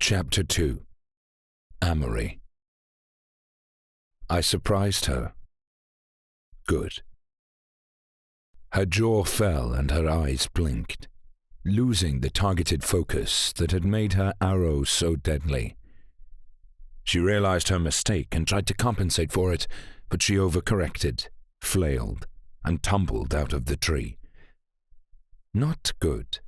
Chapter 2. Amory. I surprised her. Good. Her jaw fell and her eyes blinked, losing the targeted focus that had made her arrow so deadly. She realized her mistake and tried to compensate for it, but she overcorrected, flailed, and tumbled out of the tree. Not good.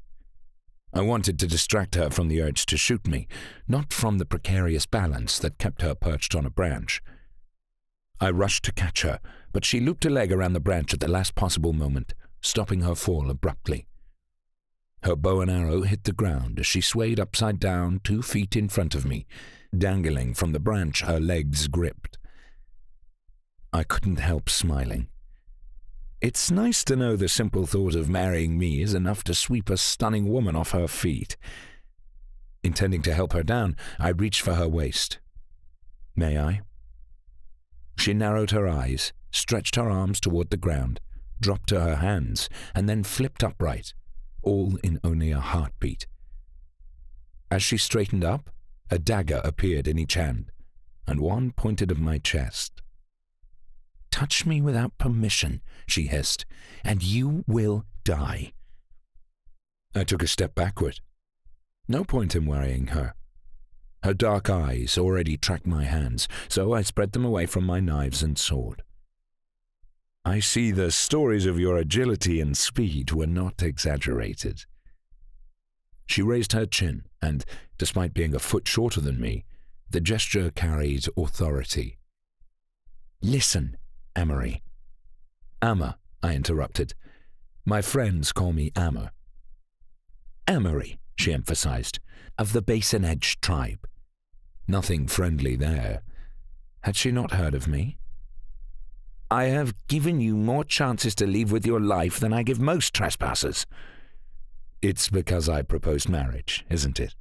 I wanted to distract her from the urge to shoot me, not from the precarious balance that kept her perched on a branch. I rushed to catch her, but she looped a leg around the branch at the last possible moment, stopping her fall abruptly. Her bow and arrow hit the ground as she swayed upside down 2 feet in front of me, dangling from the branch her legs gripped. I couldn't help smiling. It's nice to know the simple thought of marrying me is enough to sweep a stunning woman off her feet. Intending to help her down, I reached for her waist. May I? She narrowed her eyes, stretched her arms toward the ground, dropped to her hands, and then flipped upright, all in only a heartbeat. As she straightened up, a dagger appeared in each hand, and one pointed at my chest. "Touch me without permission," she hissed, "and you will die." I took a step backward. No point in worrying her. Her dark eyes already tracked my hands, so I spread them away from my knives and sword. "I see the stories of your agility and speed were not exaggerated." She raised her chin, and, despite being a foot shorter than me, the gesture carried authority. "Listen, Amory." "Amma," I interrupted. "My friends call me Amma." "Amory," she emphasized, "of the Basin Edge tribe." Nothing friendly there. Had she not heard of me? "I have given you more chances to leave with your life than I give most trespassers." "It's because I proposed marriage, isn't it?"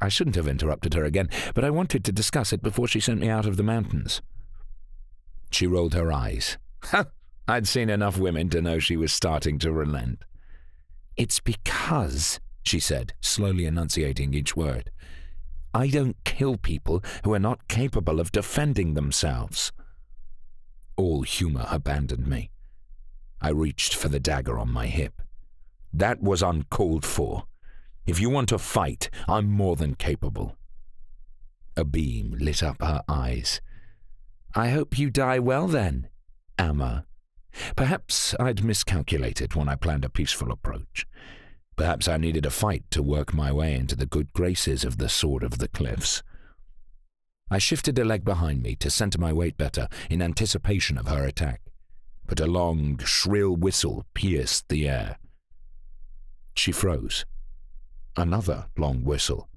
I shouldn't have interrupted her again, but I wanted to discuss it before she sent me out of the mountains. She rolled her eyes. I'd seen enough women to know she was starting to relent. "It's because," she said, slowly enunciating each word, "I don't kill people who are not capable of defending themselves." All humor abandoned me. I reached for the dagger on my hip. "That was uncalled for. If you want to fight, I'm more than capable." A beam lit up her eyes. "I hope you die well then, Amma." Perhaps I'd miscalculated when I planned a peaceful approach. Perhaps I needed a fight to work my way into the good graces of the Sword of the Cliffs. I shifted a leg behind me to center my weight better in anticipation of her attack, but a long, shrill whistle pierced the air. She froze. Another long whistle.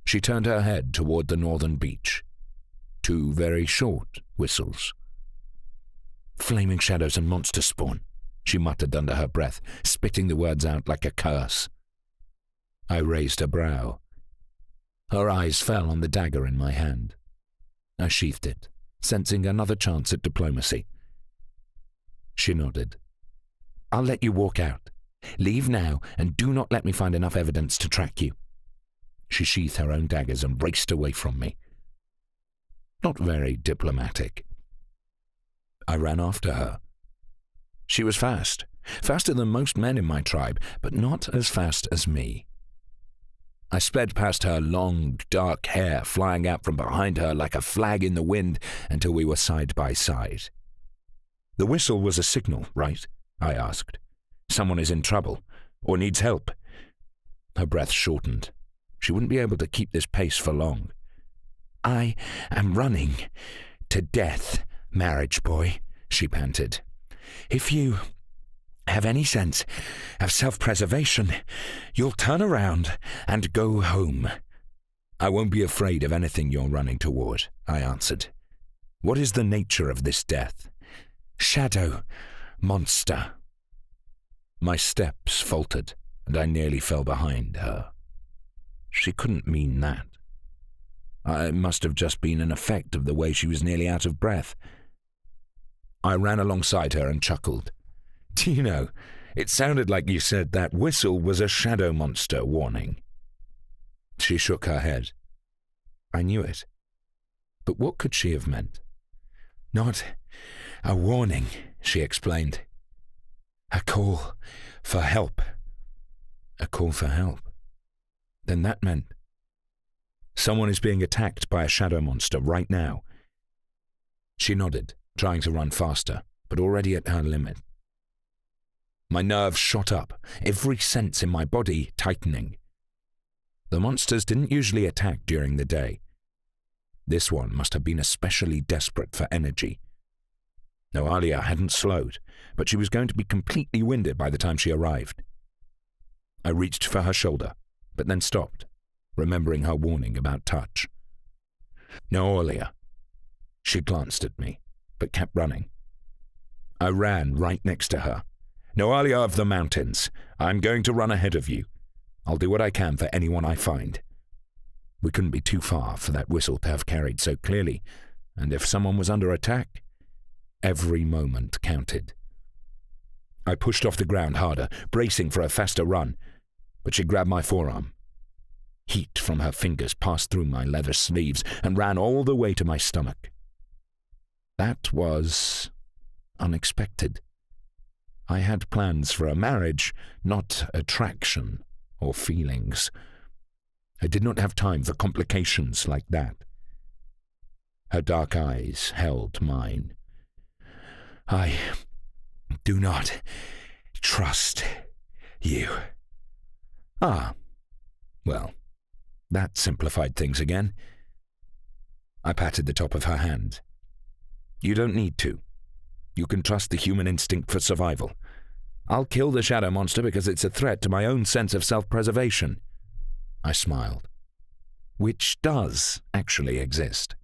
She turned her head toward the northern beach. 2 very short whistles. "Flaming shadows and monster spawn," she muttered under her breath, spitting the words out like a curse. I raised a brow. Her eyes fell on the dagger in my hand. I sheathed it, sensing another chance at diplomacy. She nodded. "I'll let you walk out. Leave now, and do not let me find enough evidence to track you." She sheathed her own daggers and raced away from me. Not very diplomatic. I ran after her. She was fast, faster than most men in my tribe, but not as fast as me. I sped past her long, dark hair flying out from behind her like a flag in the wind until we were side by side. "The whistle was a signal, right?" I asked. "Someone is in trouble, or needs help." Her breath shortened. She wouldn't be able to keep this pace for long. "I am running to death, marriage boy," she panted. "If you have any sense of self-preservation, you'll turn around and go home." "I won't be afraid of anything you're running toward," I answered. "What is the nature of this death?" "Shadow monster." My steps faltered, and I nearly fell behind her. She couldn't mean that. It must have just been an effect of the way she was nearly out of breath. I ran alongside her and chuckled. "Do you know, it sounded like you said that whistle was a shadow monster warning." She shook her head. I knew it. But what could she have meant? Not a warning, she explained. A call for help. A call for help? Then that meant someone is being attacked by a shadow monster right now. She nodded, trying to run faster, but already at her limit. My nerves shot up, every sense in my body tightening. The monsters didn't usually attack during the day. This one must have been especially desperate for energy. Noallia hadn't slowed, but she was going to be completely winded by the time she arrived. I reached for her shoulder, but then stopped, remembering her warning about touch. Noallia. She glanced at me, but kept running. I ran right next to her. Noallia of the mountains, I'm going to run ahead of you. I'll do what I can for anyone I find. We couldn't be too far for that whistle to have carried so clearly, and if someone was under attack, every moment counted. I pushed off the ground harder, bracing for a faster run, but she grabbed my forearm. Heat from her fingers passed through my leather sleeves and ran all the way to my stomach. That was unexpected. I had plans for a marriage, not attraction or feelings. I did not have time for complications like that. Her dark eyes held mine. I do not trust you. Ah, well, that simplified things again. I patted the top of her hand. You don't need to. You can trust the human instinct for survival. I'll kill the shadow monster because it's a threat to my own sense of self-preservation. I smiled. Which does actually exist.